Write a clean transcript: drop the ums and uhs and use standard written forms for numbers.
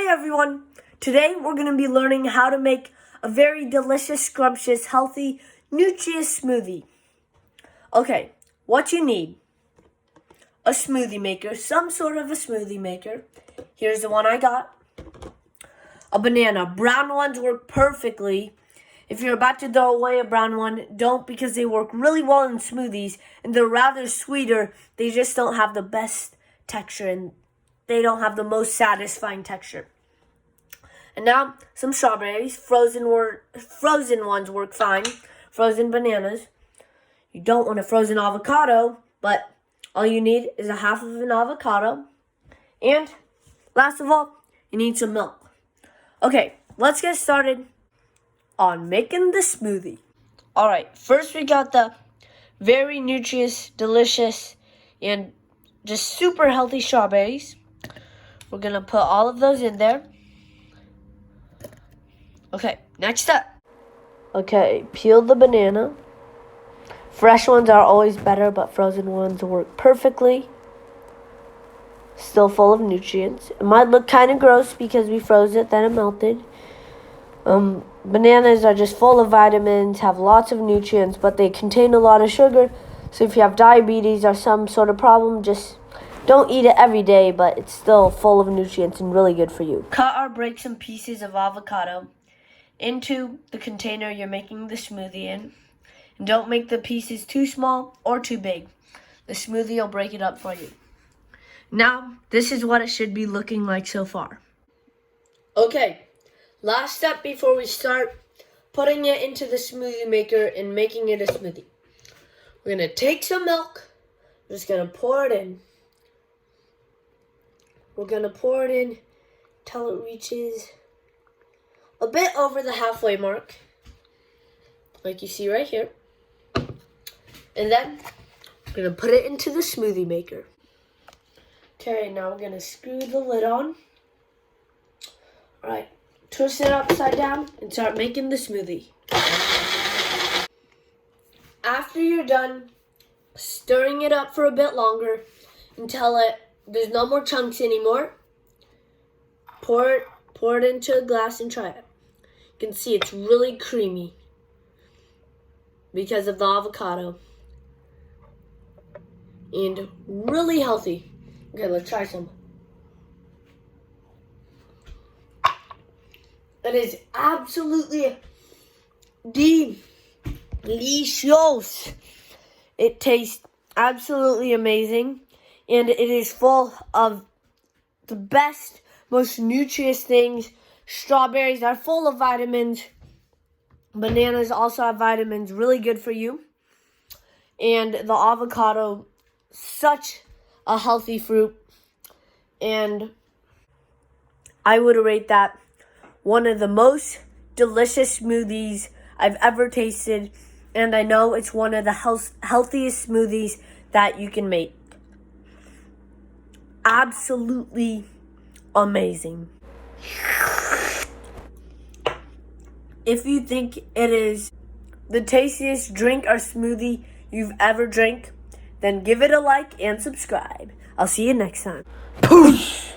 Hi everyone! Today we're going to be learning how to make a very delicious, scrumptious, healthy, nutritious smoothie. Okay, what you need: a smoothie maker, some sort of a smoothie maker. Here's the one I got. A banana. Brown ones work perfectly. If you're about to throw away a brown one, don't, because they work really well in smoothies and they're rather sweeter. They just don't have the best texture and they don't have the most satisfying texture. And now, some strawberries. Frozen ones work fine. Frozen bananas. You don't want a frozen avocado, but all you need is a half of an avocado. And last of all, you need some milk. Okay, let's get started on making the smoothie. Alright, first we got the very nutritious, delicious, and just super healthy strawberries. We're going to put all of those in there. Okay, next up. Okay, peel the banana. Fresh ones are always better, but frozen ones work perfectly. Still full of nutrients. It might look kind of gross because we froze it, then it melted. Bananas are just full of vitamins, have lots of nutrients, but they contain a lot of sugar. So if you have diabetes or some sort of problem, just don't eat it every day, but it's still full of nutrients and really good for you. Cut or break some pieces of avocado into the container you're making the smoothie in. And don't make the pieces too small or too big. The smoothie will break it up for you. Now, this is what it should be looking like so far. Okay, last step before we start putting it into the smoothie maker and making it a smoothie. We're going to take some milk. We're just going to pour it in. We're going to pour it in till it reaches a bit over the halfway mark, like you see right here. And then we're going to put it into the smoothie maker. Okay, now we're going to screw the lid on. Alright, twist it upside down and start making the smoothie. After you're done stirring it up for a bit longer until there's no more chunks anymore, pour it into a glass and try it. You can see it's really creamy because of the avocado and really healthy. Okay, let's try some. It is absolutely delicious. It tastes absolutely amazing, and it is full of the best, most nutritious things. Strawberries are full of vitamins. Bananas also have vitamins, really good for you. And the avocado, such a healthy fruit. And I would rate that one of the most delicious smoothies I've ever tasted. And I know it's one of the healthiest smoothies that you can make. Absolutely amazing. If you think it is the tastiest drink or smoothie you've ever drank, then give it a like and subscribe. I'll see you next time. Peace.